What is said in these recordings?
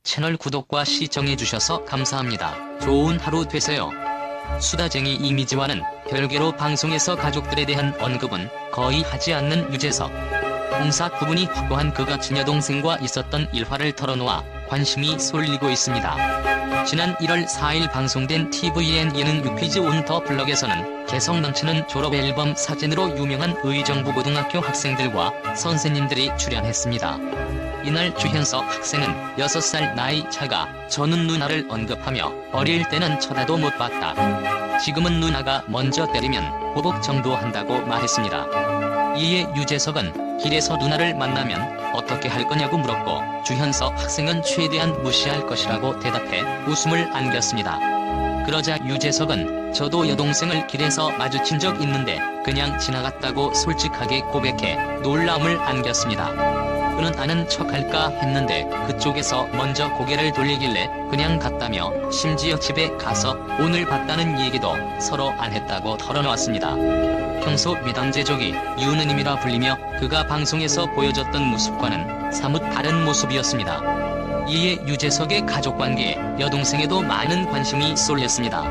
채널 구독과 시청해주셔서 감사합니다. 좋은 하루 되세요. 수다쟁이 이미지와는 별개로 방송에서 가족들에 대한 언급은 거의 하지 않는 유재석. 공사 구분이 확고한 그가 친여동생과 있었던 일화를 털어놓아 관심이 쏠리고 있습니다. 지난 1월 4일 방송된 tvN 예능 유퀴즈 온 더 블럭에서는 개성 넘치는 졸업앨범 사진으로 유명한 의정부 고등학교 학생들과 선생님들이 출연했습니다. 이날 주현석 학생은 6살 나이 차가 저는 누나를 언급하며 어릴 때는 쳐다도 못 봤다. 지금은 누나가 먼저 때리면 보복 정도 한다고 말했습니다. 이에 유재석은 길에서 누나를 만나면 어떻게 할 거냐고 물었고 주현석 학생은 최대한 무시할 것이라고 대답해 웃음을 안겼습니다. 그러자 유재석은 저도 여동생을 길에서 마주친 적 있는데 그냥 지나갔다고 솔직하게 고백해 놀라움을 안겼습니다. 그는 아는 척할까 했는데 그쪽에서 먼저 고개를 돌리길래 그냥 갔다며 심지어 집에 가서 오늘 봤다는 얘기도 서로 안 했다고 털어놓았습니다. 평소 미담제조기 유느님이라 불리며 그가 방송에서 보여줬던 모습과는 사뭇 다른 모습이었습니다. 이에 유재석의 가족관계에 여동생에도 많은 관심이 쏠렸습니다.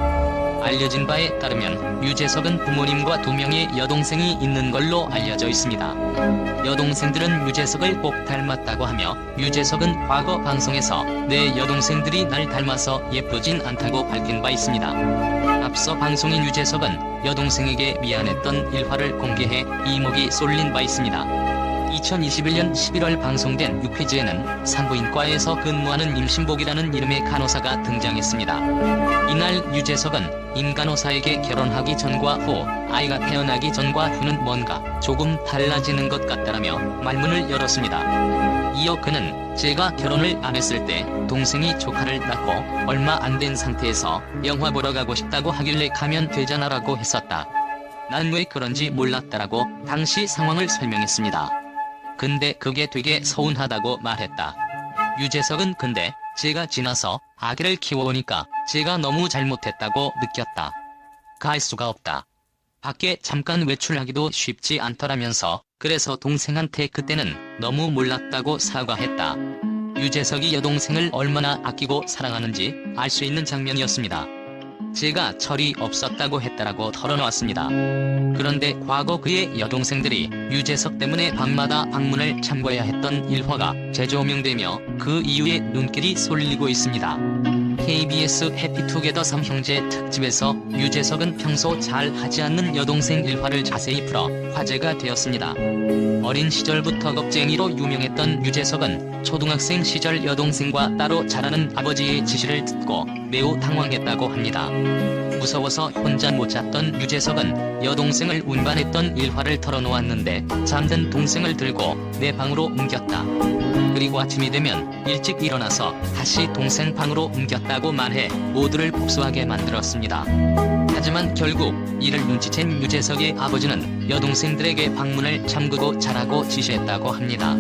알려진 바에 따르면 유재석은 부모님과 2명의 여동생이 있는 걸로 알려져 있습니다. 여동생들은 유재석을 꼭 닮았다고 하며 유재석은 과거 방송에서 내 여동생들이 날 닮아서 예쁘진 않다고 밝힌 바 있습니다. 앞서 방송인 유재석은 여동생에게 미안했던 일화를 공개해 이목이 쏠린 바 있습니다. 2021년 11월 방송된 유퀴즈에는 산부인과에서 근무하는 임신복이라는 이름의 간호사가 등장했습니다. 이날 유재석은 임간호사에게 결혼하기 전과 후, 아이가 태어나기 전과 후는 뭔가 조금 달라지는 것 같다라며 말문을 열었습니다. 이어 그는 제가 결혼을 안 했을 때 동생이 조카를 낳고 얼마 안 된 상태에서 영화 보러 가고 싶다고 하길래 가면 되잖아라고 했었다. 난 왜 그런지 몰랐다라고 당시 상황을 설명했습니다. 근데 그게 되게 서운하다고 말했다. 유재석은 근데 제가 지나서 아기를 키워보니까 제가 너무 잘못했다고 느꼈다. 갈 수가 없다. 밖에 잠깐 외출하기도 쉽지 않더라면서 그래서 동생한테 그때는 너무 몰랐다고 사과했다. 유재석이 여동생을 얼마나 아끼고 사랑하는지 알 수 있는 장면이었습니다. 제가 철이 없었다고 했다라고 털어놓았습니다. 그런데 과거 그의 여동생들이 유재석 때문에 밤마다 방문을 참고해야 했던 일화가 재조명되며 그 이후에 눈길이 쏠리고 있습니다. KBS 해피투게더 3형제 특집에서 유재석은 평소 잘 하지 않는 여동생 일화를 자세히 풀어 화제가 되었습니다. 어린 시절부터 겁쟁이로 유명했던 유재석은 초등학생 시절 여동생과 따로 자라는 아버지의 지시를 듣고 매우 당황했다고 합니다. 무서워서 혼자 못 잤던 유재석은 여동생을 운반했던 일화를 털어놓았는데 잠든 동생을 들고 내 방으로 옮겼다. 그리고 아침이 되면 일찍 일어나서 다시 동생 방으로 옮겼다고 말해 모두를 복수하게 만들었습니다. 하지만 결국 이를 눈치챈 유재석의 아버지는 여동생들에게 방문을 잠그고 자라고 지시했다고 합니다.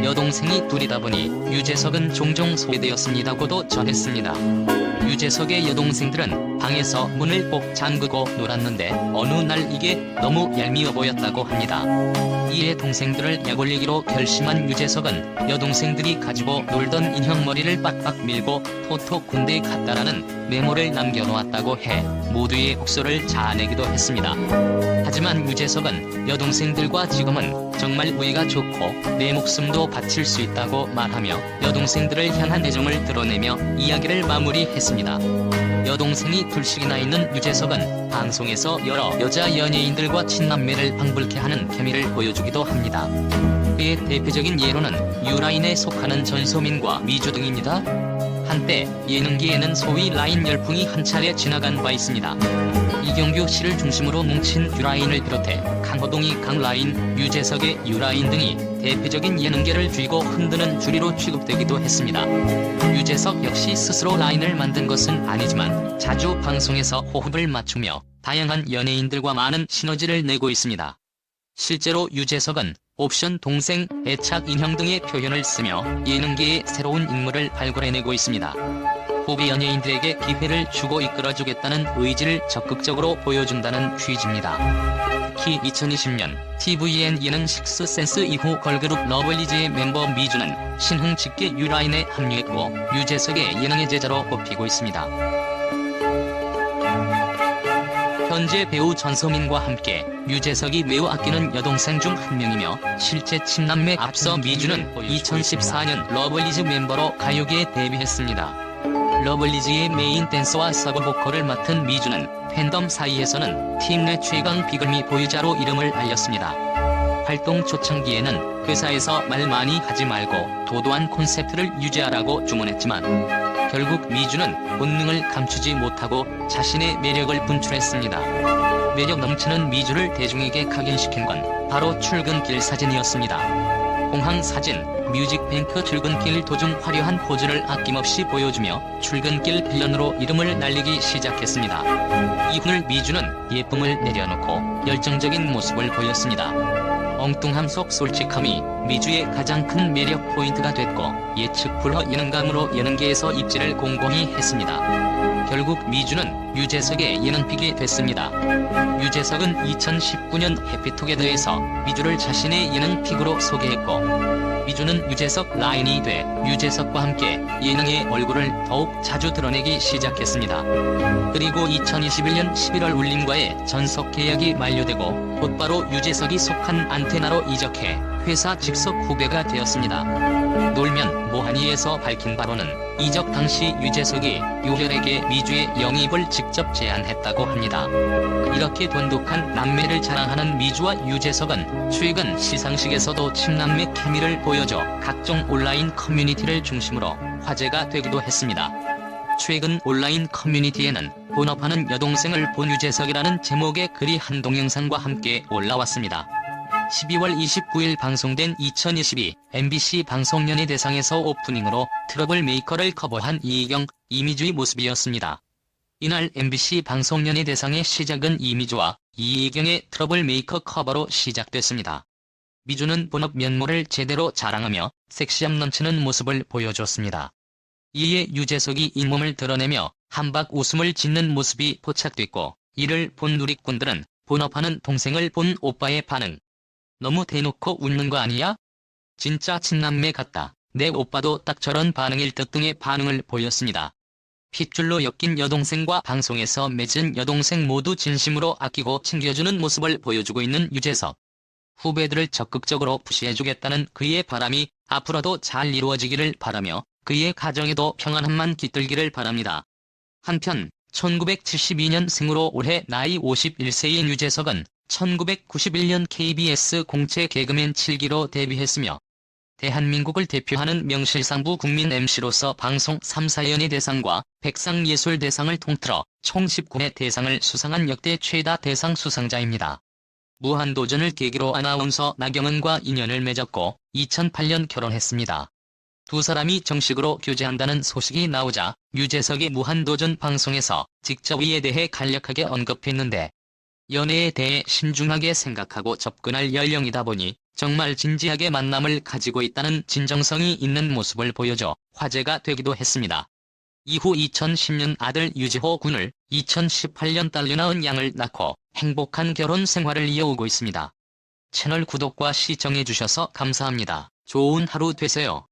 여동생이 둘이다 보니 유재석은 종종 소외되었습니다고도 전했습니다. 유재석의 여동생들은 방에서 문을 꼭 잠그고 놀았는데 어느 날 이게 너무 얄미워 보였다고 합니다. 이에 동생들을 약올리기로 결심한 유재석은 여동생들이 가지고 놀던 인형 머리를 빡빡 밀고 토토 군대에 갔다라는 메모를 남겨놓았다고 해 모두의 복수를 자아내기도 했습니다. 하지만 유재석은 여동생들과 지금은 정말 우애가 좋고 내 목숨도 바칠 수 있다고 말하며 여동생들을 향한 애정을 드러내며 이야기를 마무리했습니다. 여동생이 둘씩이나 있는 유재석은 방송에서 여러 여자 연예인들과 친남매를 방불케 하는 케미를 보여주기도 합니다. 그의 대표적인 예로는 유라인에 속하는 전소민과 미주 등입니다. 한때 예능계에는 소위 라인 열풍이 한 차례 지나간 바 있습니다. 이경규 씨를 중심으로 뭉친 유라인을 비롯해 강호동이 강라인, 유재석의 유라인 등이 대표적인 예능계를 쥐고 흔드는 주리로 취급되기도 했습니다. 유재석 역시 스스로 라인을 만든 것은 아니지만 자주 방송에서 호흡을 맞추며 다양한 연예인들과 많은 시너지를 내고 있습니다. 실제로 유재석은 옵션 동생, 애착 인형 등의 표현을 쓰며 예능계의 새로운 인물을 발굴해내고 있습니다. 후배 연예인들에게 기회를 주고 이끌어주겠다는 의지를 적극적으로 보여준다는 취지입니다. 특히 2020년 tvN 예능 식스센스 이후 걸그룹 러블리즈의 멤버 미주는 신흥 직계 유라인에 합류했고 유재석의 예능의 제자로 꼽히고 있습니다. 현재 배우 전소민과 함께 유재석이 매우 아끼는 여동생 중 한 명이며 실제 친남매. 앞서 미주는 2014년 러블리즈 멤버로 가요계에 데뷔했습니다. 러블리즈의 메인 댄서와 서브 보컬을 맡은 미주는 팬덤 사이에서는 팀 내 최강 비글미 보유자로 이름을 알렸습니다. 활동 초창기에는 회사에서 말 많이 하지 말고 도도한 콘셉트를 유지하라고 주문했지만 결국 미주는 본능을 감추지 못하고 자신의 매력을 분출했습니다. 매력 넘치는 미주를 대중에게 각인시킨 건 바로 출근길 사진이었습니다. 공항 사진, 뮤직뱅크 출근길 도중 화려한 포즈를 아낌없이 보여주며 출근길 빌런으로 이름을 날리기 시작했습니다. 이후 미주는 예쁨을 내려놓고 열정적인 모습을 보였습니다. 엉뚱함 속 솔직함이 미주의 가장 큰 매력 포인트가 됐고 예측 불허 예능감으로 예능계에서 입지를 공공히 했습니다. 결국 미주는 유재석의 예능픽이 됐습니다. 유재석은 2019년 해피투게더에서 미주를 자신의 예능픽으로 소개했고 미주는 유재석 라인이 돼 유재석과 함께 예능의 얼굴을 더욱 자주 드러내기 시작했습니다. 그리고 2021년 11월 울림과의 전속 계약이 만료되고 곧바로 유재석이 속한 안테나로 이적해 회사 직속 후배가 되었습니다. 놀면 뭐하니에서 밝힌 바로는 이적 당시 유재석이 유혈에게 미주의 영입을 직접 제안했다고 합니다. 이렇게 돈독한 남매를 자랑하는 미주와 유재석은 최근 시상식에서도 친남매 케미를 보여줘 각종 온라인 커뮤니티를 중심으로 화제가 되기도 했습니다. 최근 온라인 커뮤니티에는 본업하는 여동생을 본 유재석이라는 제목의 글이 한 동영상과 함께 올라왔습니다. 12월 29일 방송된 2022 MBC 방송연예대상에서 오프닝으로 트러블 메이커를 커버한 이희경, 이미주의 모습이었습니다. 이날 MBC 방송연예대상의 시작은 이미주와 이희경의 트러블 메이커 커버로 시작됐습니다. 미주는 본업 면모를 제대로 자랑하며 섹시함 넘치는 모습을 보여줬습니다. 이에 유재석이 잇몸을 드러내며 한박 웃음을 짓는 모습이 포착됐고 이를 본 누리꾼들은 본업하는 동생을 본 오빠의 반응. 너무 대놓고 웃는 거 아니야? 진짜 친남매 같다. 내 오빠도 딱 저런 반응일 듯 등의 반응을 보였습니다. 핏줄로 엮인 여동생과 방송에서 맺은 여동생 모두 진심으로 아끼고 챙겨주는 모습을 보여주고 있는 유재석. 후배들을 적극적으로 푸시해주겠다는 그의 바람이 앞으로도 잘 이루어지기를 바라며 그의 가정에도 평안함만 깃들기를 바랍니다. 한편 1972년생으로 올해 나이 51세인 유재석은 1991년 KBS 공채 개그맨 7기로 데뷔했으며 대한민국을 대표하는 명실상부 국민 MC로서 방송 3사연예 대상과 백상예술대상을 통틀어 총 19회 대상을 수상한 역대 최다 대상 수상자입니다. 무한도전을 계기로 아나운서 나경은과 인연을 맺었고 2008년 결혼했습니다. 두 사람이 정식으로 교제한다는 소식이 나오자 유재석이 무한도전 방송에서 직접 이에 대해 간략하게 언급했는데 연애에 대해 신중하게 생각하고 접근할 연령이다 보니 정말 진지하게 만남을 가지고 있다는 진정성이 있는 모습을 보여줘 화제가 되기도 했습니다. 이후 2010년 아들 유지호 군을 2018년 딸 윤하은 양을 낳고 행복한 결혼 생활을 이어오고 있습니다. 채널 구독과 시청해주셔서 감사합니다. 좋은 하루 되세요.